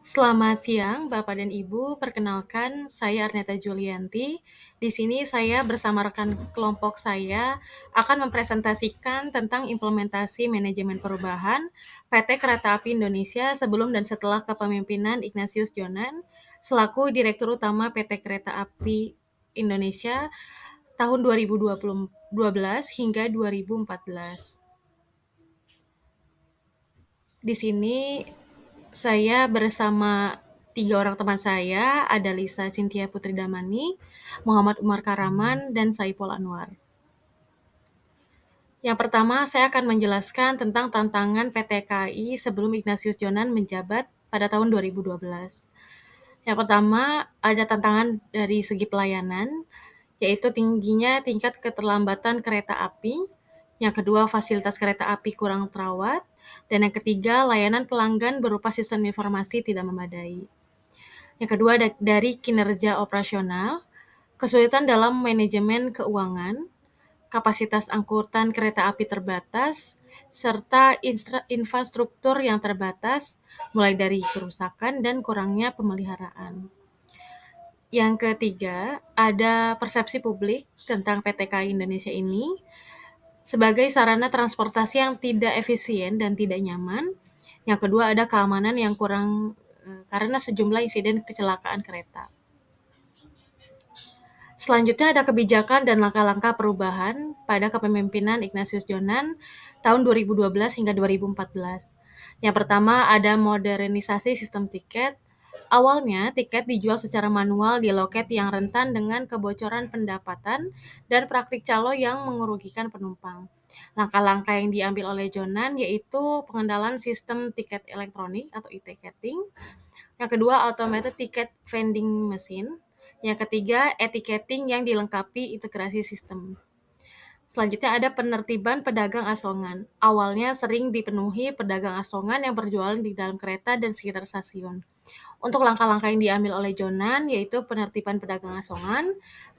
Selamat siang, Bapak dan Ibu. Perkenalkan, saya Arneta Julianti. Di sini saya bersama rekan kelompok saya akan mempresentasikan tentang implementasi manajemen perubahan PT Kereta Api Indonesia sebelum dan setelah kepemimpinan Ignatius Jonan selaku Direktur Utama PT Kereta Api Indonesia tahun 2012 hingga 2014. Di sini saya bersama 3 orang teman saya, ada Lisa Cynthia Putri Damani, Muhammad Umar Karaman, dan Saiful Anwar. Yang pertama, saya akan menjelaskan tentang tantangan PT KAI sebelum Ignatius Jonan menjabat pada tahun 2012. Yang pertama, ada tantangan dari segi pelayanan, yaitu tingginya tingkat keterlambatan kereta api. Yang kedua, fasilitas kereta api kurang terawat. Dan yang ketiga, layanan pelanggan berupa sistem informasi tidak memadai. Yang kedua, dari kinerja operasional, kesulitan dalam manajemen keuangan, kapasitas angkutan kereta api terbatas, serta infrastruktur yang terbatas, mulai dari kerusakan dan kurangnya pemeliharaan. Yang ketiga, ada persepsi publik tentang PT KAI Indonesia ini sebagai sarana transportasi yang tidak efisien dan tidak nyaman. Yang kedua, ada keamanan yang kurang karena sejumlah insiden kecelakaan kereta. Selanjutnya ada kebijakan dan langkah-langkah perubahan pada kepemimpinan Ignatius Jonan tahun 2012 hingga 2014. Yang pertama ada modernisasi sistem tiket. Awalnya, tiket dijual secara manual di loket yang rentan dengan kebocoran pendapatan dan praktik calo yang mengerugikan penumpang. Langkah-langkah yang diambil oleh Jonan yaitu pengendalian sistem tiket elektronik atau e-ticketing. Yang kedua, automated ticket vending machine. Yang ketiga, etiketing yang dilengkapi integrasi sistem. Selanjutnya ada penertiban pedagang asongan. Awalnya sering dipenuhi pedagang asongan yang berjualan di dalam kereta dan sekitar stasiun. Untuk langkah-langkah yang diambil oleh Jonan yaitu penertiban pedagang asongan,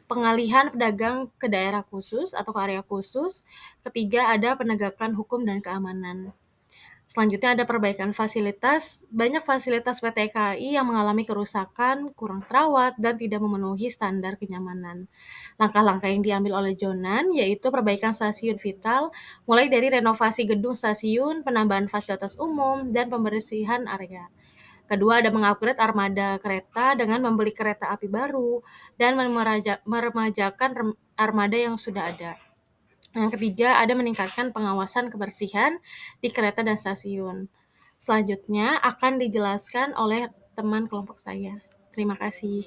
pengalihan pedagang ke daerah khusus atau ke area khusus. Ketiga, ada penegakan hukum dan keamanan. Selanjutnya ada perbaikan fasilitas. Banyak fasilitas PT KAI yang mengalami kerusakan, kurang terawat, dan tidak memenuhi standar kenyamanan. Langkah-langkah yang diambil oleh Jonan yaitu perbaikan stasiun vital, mulai dari renovasi gedung stasiun, penambahan fasilitas umum, dan pembersihan area. Kedua, ada mengupgrade armada kereta dengan membeli kereta api baru dan meremajakan armada yang sudah ada. Yang ketiga, ada meningkatkan pengawasan kebersihan di kereta dan stasiun. Selanjutnya akan dijelaskan oleh teman kelompok saya. Terima kasih.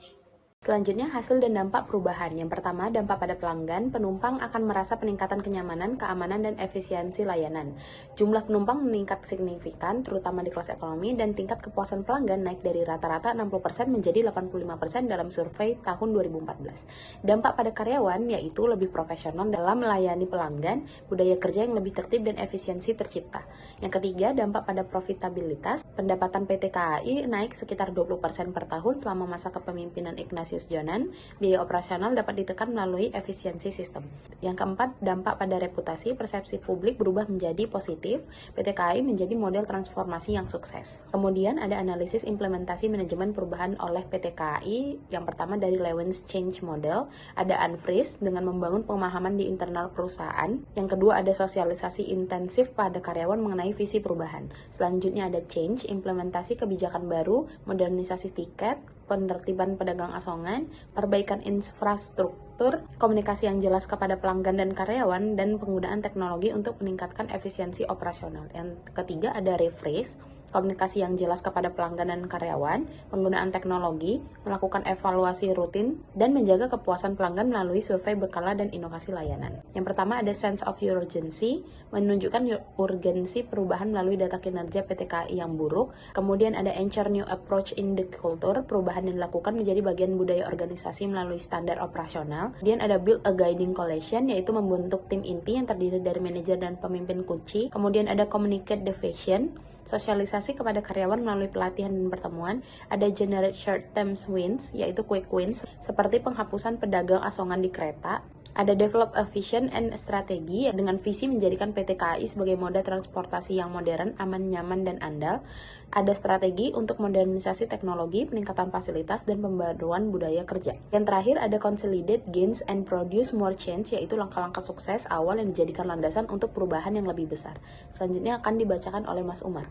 Selanjutnya, hasil dan dampak perubahan. Yang pertama, dampak pada pelanggan. Penumpang akan merasa peningkatan kenyamanan, keamanan, dan efisiensi layanan. Jumlah penumpang meningkat signifikan, terutama di kelas ekonomi, dan tingkat kepuasan pelanggan naik dari rata-rata 60% menjadi 85% dalam survei tahun 2014. Dampak pada karyawan, yaitu lebih profesional dalam melayani pelanggan, budaya kerja yang lebih tertib dan efisiensi tercipta. Yang ketiga, dampak pada profitabilitas. Pendapatan PT KAI naik sekitar 20% per tahun selama masa kepemimpinan Ignatius Jonan. Biaya operasional dapat ditekan melalui efisiensi sistem. Yang keempat, dampak pada reputasi. Persepsi publik berubah menjadi positif. PT KAI menjadi model transformasi yang sukses. Kemudian ada analisis implementasi manajemen perubahan oleh PT KAI. Yang pertama dari Lewins Change Model. Ada unfreeze dengan membangun pemahaman di internal perusahaan. Yang kedua ada sosialisasi intensif pada karyawan mengenai visi perubahan. Selanjutnya ada change, implementasi kebijakan baru, modernisasi tiket, penertiban pedagang asongan, perbaikan infrastruktur, komunikasi yang jelas kepada pelanggan dan karyawan, dan penggunaan teknologi untuk meningkatkan efisiensi operasional. Yang ketiga ada refresh, komunikasi yang jelas kepada pelanggan dan karyawan, penggunaan teknologi, melakukan evaluasi rutin, dan menjaga kepuasan pelanggan melalui survei berkala dan inovasi layanan. Yang pertama ada sense of urgency, menunjukkan urgensi perubahan melalui data kinerja PT KAI yang buruk. Kemudian ada ensure new approach in the culture, perubahan yang dilakukan menjadi bagian budaya organisasi melalui standar operasional. Kemudian ada build a guiding coalition, yaitu membentuk tim inti yang terdiri dari manajer dan pemimpin kunci. Kemudian ada communicate the vision, sosialisasi kepada karyawan melalui pelatihan dan pertemuan. Ada generate short term wins, yaitu quick wins, seperti penghapusan pedagang asongan di kereta. Ada develop a vision and strategi dengan visi menjadikan PT KAI sebagai moda transportasi yang modern, aman, nyaman, dan andal. Ada strategi untuk modernisasi teknologi, peningkatan fasilitas, dan pembaruan budaya kerja. Yang terakhir ada consolidate gains and produce more change, yaitu langkah-langkah sukses awal yang dijadikan landasan untuk perubahan yang lebih besar. Selanjutnya akan dibacakan oleh Mas Umar.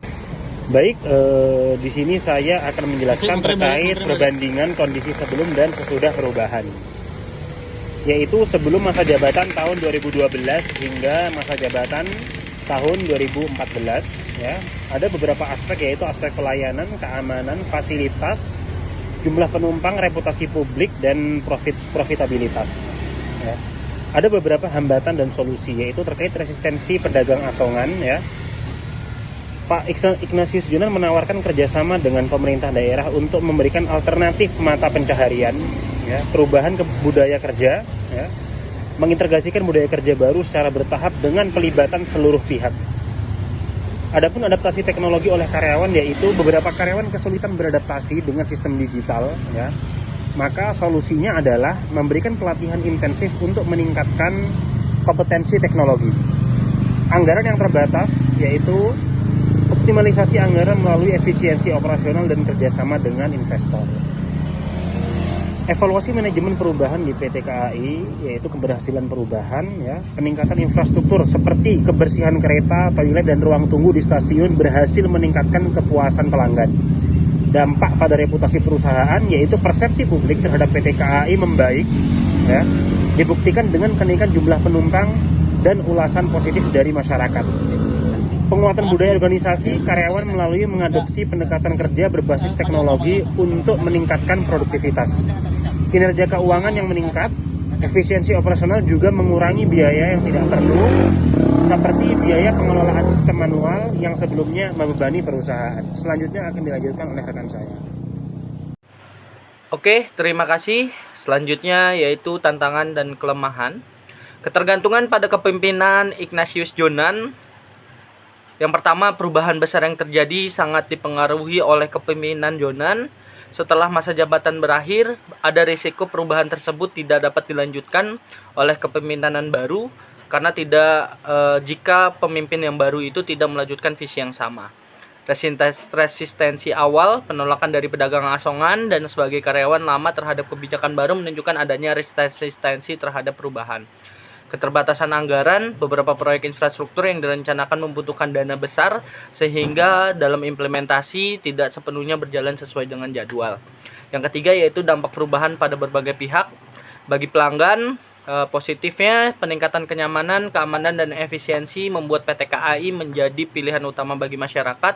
Baik, di sini saya akan menjelaskan terkait perbandingan kondisi sebelum dan sesudah perubahan, yaitu sebelum masa jabatan tahun 2012 hingga masa jabatan tahun 2014. Ya, ada beberapa aspek, yaitu aspek pelayanan, keamanan, fasilitas, jumlah penumpang, reputasi publik, dan profitabilitas. Ya. Ada beberapa hambatan dan solusi, yaitu terkait resistensi pedagang asongan. Ya, Pak Ignatius Jonan menawarkan kerjasama dengan pemerintah daerah untuk memberikan alternatif mata pencaharian, ya, perubahan budaya kerja, ya, mengintegrasikan budaya kerja baru secara bertahap dengan pelibatan seluruh pihak. Adapun adaptasi teknologi oleh karyawan, yaitu beberapa karyawan kesulitan beradaptasi dengan sistem digital, ya, maka solusinya adalah memberikan pelatihan intensif untuk meningkatkan kompetensi teknologi. Anggaran yang terbatas, yaitu optimalisasi anggaran melalui efisiensi operasional dan kerjasama dengan investor. Evaluasi manajemen perubahan di PT KAI, yaitu keberhasilan perubahan, ya, peningkatan infrastruktur seperti kebersihan kereta, toilet, dan ruang tunggu di stasiun berhasil meningkatkan kepuasan pelanggan. Dampak pada reputasi perusahaan, yaitu persepsi publik terhadap PT KAI membaik, ya, dibuktikan dengan kenaikan jumlah penumpang dan ulasan positif dari masyarakat. Penguatan budaya organisasi, karyawan melalui mengadopsi pendekatan kerja berbasis teknologi untuk meningkatkan produktivitas. Kinerja keuangan yang meningkat, efisiensi operasional juga mengurangi biaya yang tidak perlu, seperti biaya pengelolaan sistem manual yang sebelumnya membebani perusahaan. Selanjutnya akan dilanjutkan oleh rekan saya. Oke, terima kasih. Selanjutnya yaitu tantangan dan kelemahan. Ketergantungan pada kepemimpinan Ignatius Jonan. Yang pertama, perubahan besar yang terjadi sangat dipengaruhi oleh kepemimpinan Jonan. Setelah masa jabatan berakhir, ada risiko perubahan tersebut tidak dapat dilanjutkan oleh kepemimpinan baru karena jika pemimpin yang baru itu tidak melanjutkan visi yang sama. Resistensi awal, penolakan dari pedagang asongan dan sebagai karyawan lama terhadap kebijakan baru menunjukkan adanya resistensi terhadap perubahan. Keterbatasan anggaran, beberapa proyek infrastruktur yang direncanakan membutuhkan dana besar sehingga dalam implementasi tidak sepenuhnya berjalan sesuai dengan jadwal. Yang ketiga yaitu dampak perubahan pada berbagai pihak. Bagi pelanggan, positifnya peningkatan kenyamanan, keamanan, dan efisiensi membuat PT KAI menjadi pilihan utama bagi masyarakat.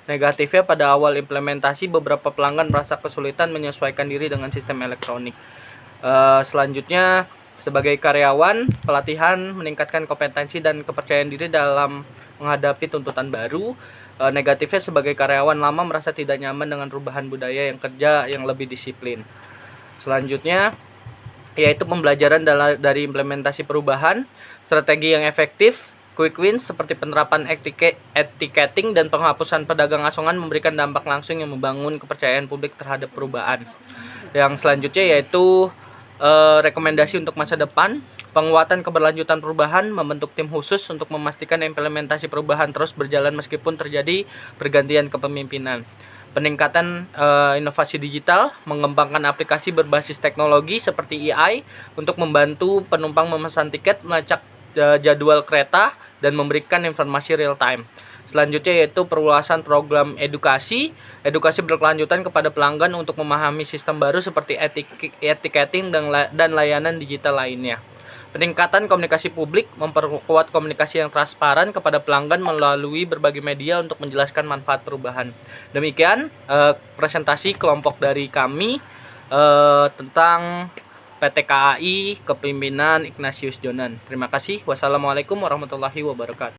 Negatifnya pada awal implementasi beberapa pelanggan merasa kesulitan menyesuaikan diri dengan sistem elektronik. Selanjutnya, sebagai karyawan, pelatihan meningkatkan kompetensi dan kepercayaan diri dalam menghadapi tuntutan baru. Negatifnya sebagai karyawan lama merasa tidak nyaman dengan perubahan budaya yang kerja yang lebih disiplin. Selanjutnya, yaitu pembelajaran dari implementasi perubahan, strategi yang efektif, quick wins seperti penerapan etiketing dan penghapusan pedagang asongan memberikan dampak langsung yang membangun kepercayaan publik terhadap perubahan. Yang selanjutnya yaitu rekomendasi untuk masa depan, penguatan keberlanjutan perubahan, membentuk tim khusus untuk memastikan implementasi perubahan terus berjalan meskipun terjadi pergantian kepemimpinan. Peningkatan inovasi digital, mengembangkan aplikasi berbasis teknologi seperti AI untuk membantu penumpang memesan tiket, melacak jadwal kereta, dan memberikan informasi real time. Selanjutnya yaitu perluasan program edukasi berkelanjutan kepada pelanggan untuk memahami sistem baru seperti etiketing dan layanan digital lainnya. Peningkatan komunikasi publik, memperkuat komunikasi yang transparan kepada pelanggan melalui berbagai media untuk menjelaskan manfaat perubahan. Demikian presentasi kelompok dari kami tentang PT KAI Kepemimpinan Ignatius Jonan. Terima kasih. Wassalamualaikum warahmatullahi wabarakatuh.